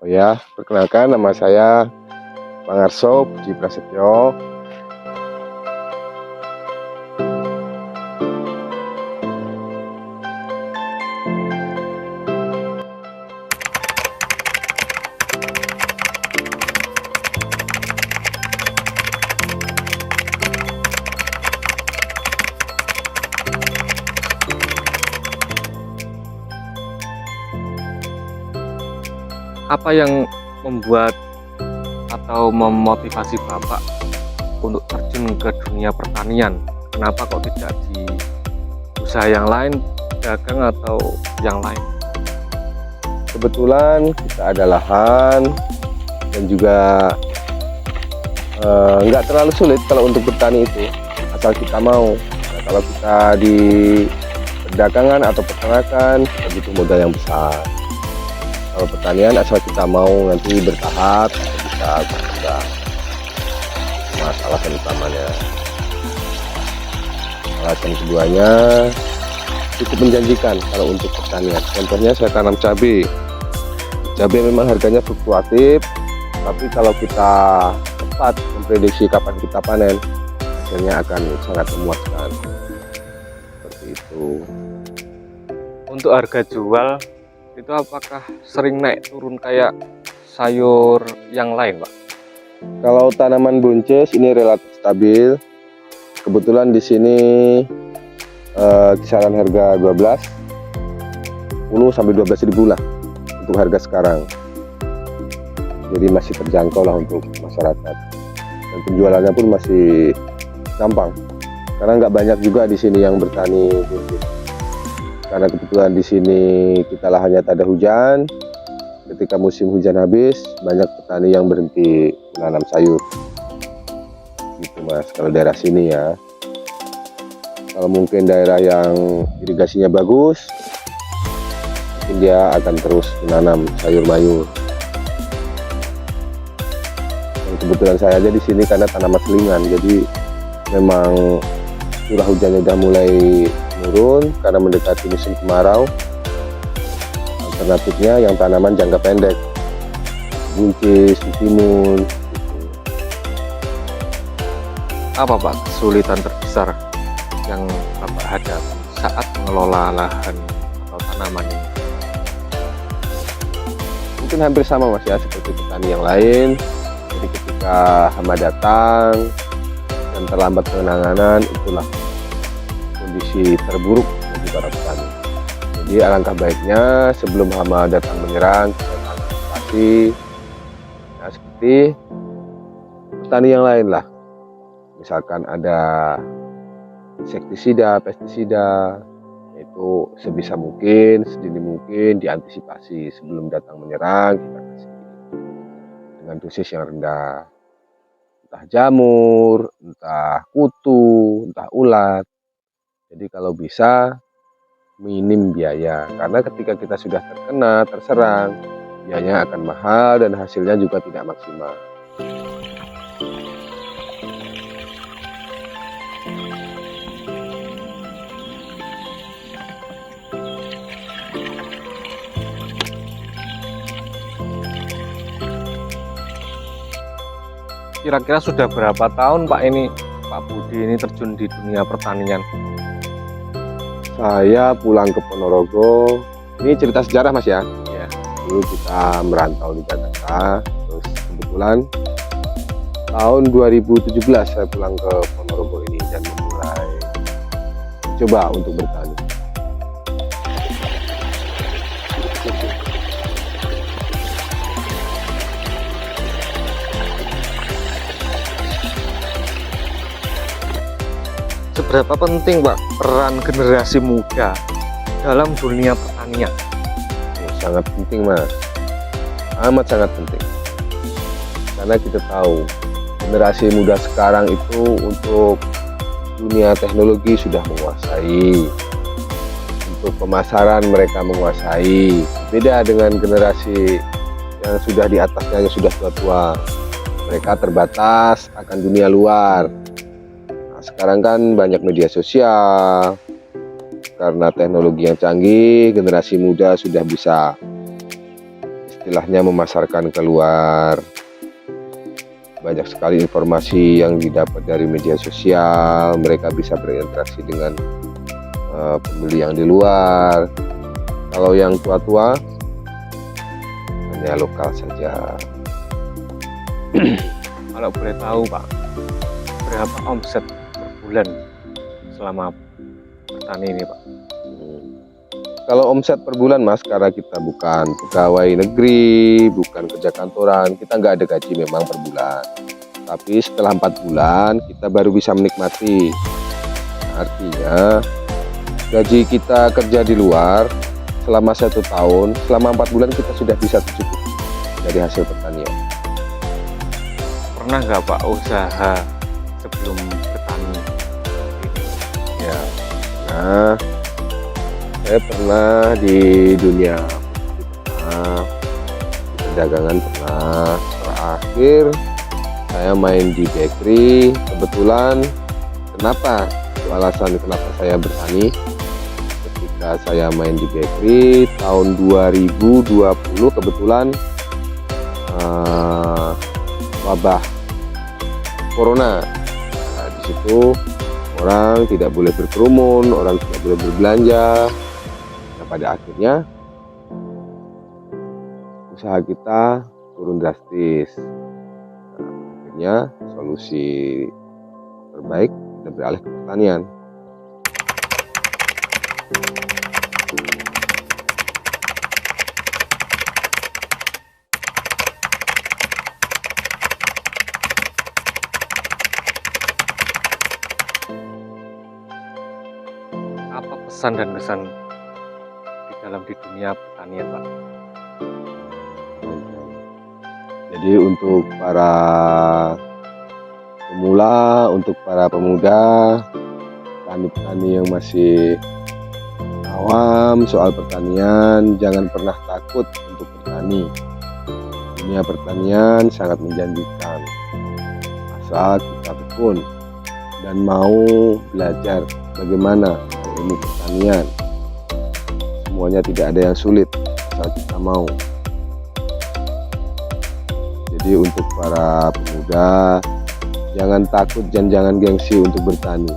Oh ya, perkenalkan nama saya Pangarso Puji Prasetyo. Apa yang membuat atau memotivasi Bapak untuk terjun ke dunia pertanian? Kenapa kok tidak di usaha yang lain, dagang atau yang lain? Kebetulan kita ada lahan dan juga nggak terlalu sulit kalau untuk bertani itu, asal kita mau. Nah, kalau kita di perdagangan atau peternakan, kita butuh modal yang besar. Kalau pertanian asal kita mau nanti bertahap, kita bisa berkembang. Mas alasan utamanya. Alasan keduanya cukup menjanjikan kalau untuk pertanian. Contohnya saya tanam cabai. Cabai memang harganya fluktuatif, tapi kalau kita tepat memprediksi kapan kita panen, hasilnya akan sangat memuaskan. Seperti itu. Untuk harga jual itu apakah sering naik turun kayak sayur yang lain, Pak? Kalau tanaman buncis ini relatif stabil. Kebetulan di sini kisaran harga 10 sampai 12 ribu lah untuk harga sekarang. Jadi masih terjangkau lah untuk masyarakat. Dan penjualannya pun masih gampang. Karena nggak banyak juga di sini yang bertani buncis. Karena kebetulan di sini kita lahannya tak ada hujan. Ketika musim hujan habis, banyak petani yang berhenti menanam sayur. Gitu Mas, kalau daerah sini ya. Kalau mungkin daerah yang irigasinya bagus, mungkin dia akan terus menanam sayur mayur. Dan kebetulan saya aja di sini karena tanaman selingan, jadi memang curah hujannya udah mulai menurun karena mendekati musim kemarau. Alternatifnya yang tanaman jangka pendek, buncis, timun. Apa Pak kesulitan terbesar yang Bapak hadapi saat mengelola lahan atau tanaman ini? Mungkin hampir sama Mas ya, seperti petani yang lain. Jadi ketika hama datang dan terlambat penanganan, itulah kondisi terburuk bagi para petani. Jadi alangkah baiknya sebelum hama datang menyerang, kita antisipasi. Nah, seperti petani yang lain lah. Misalkan ada insektisida, pestisida, itu sebisa mungkin, sedini mungkin diantisipasi sebelum datang menyerang, kita kasih dengan dosis yang rendah. Entah jamur, entah kutu, entah ulat. Jadi kalau bisa minim biaya, karena ketika kita sudah terkena, terserang, biayanya akan mahal dan hasilnya juga tidak maksimal. Kira-kira sudah berapa tahun Pak Budi ini terjun di dunia pertanian? Saya pulang ke Ponorogo, ini cerita sejarah Mas ya. Ya. Dulu kita merantau di Jakarta, terus kebetulan tahun 2017 saya pulang ke Ponorogo ini dan memulai coba untuk bertani. Seberapa penting Pak peran generasi muda dalam dunia pertanian? Sangat penting Mas, amat sangat penting. Karena kita tahu generasi muda sekarang itu untuk dunia teknologi sudah menguasai, untuk pemasaran mereka menguasai. Beda dengan generasi yang sudah di atasnya, yang sudah tua-tua. Mereka terbatas akan dunia luar. Nah, sekarang kan banyak media sosial. Karena teknologi yang canggih, generasi muda sudah bisa istilahnya memasarkan keluar. Banyak sekali informasi yang didapat dari media sosial, mereka bisa berinteraksi dengan pembeli yang di luar. Kalau yang tua-tua hanya lokal saja. Kalau boleh tahu Pak, berapa omset per bulan selama bertani ini Pak? Kalau omset per bulan Mas, karena kita bukan pegawai negeri, bukan kerja kantoran, kita nggak ada gaji memang per bulan. Tapi setelah 4 bulan kita baru bisa menikmati. Artinya gaji kita kerja di luar selama 1 tahun, selama 4 bulan kita sudah bisa tercukupi dari hasil pertanian. Pernah nggak Pak usaha sebelum bertani? Ya, nah saya pernah di dunia di perdagangan pernah. Terakhir saya main di bakery. Kebetulan kenapa? Alasan kenapa saya bertani? Ketika saya main di bakery tahun 2020 kebetulan wabah corona. Nah, di situ orang tidak boleh berkerumun, orang tidak boleh berbelanja. Nah, pada akhirnya usaha kita turun drastis. Nah, akhirnya solusi terbaik kita beralih ke pertanian. Apa pesan dan kesan di dunia pertanian Pak? Jadi untuk para pemula, untuk para pemuda, petani-petani yang masih awam soal pertanian, jangan pernah takut untuk bertani. Dunia pertanian sangat menjanjikan, asal kita tekun dan mau belajar bagaimana ilmu pertanian. Semuanya tidak ada yang sulit asal kita mau. Jadi untuk para pemuda, jangan takut dan jangan gengsi untuk bertani.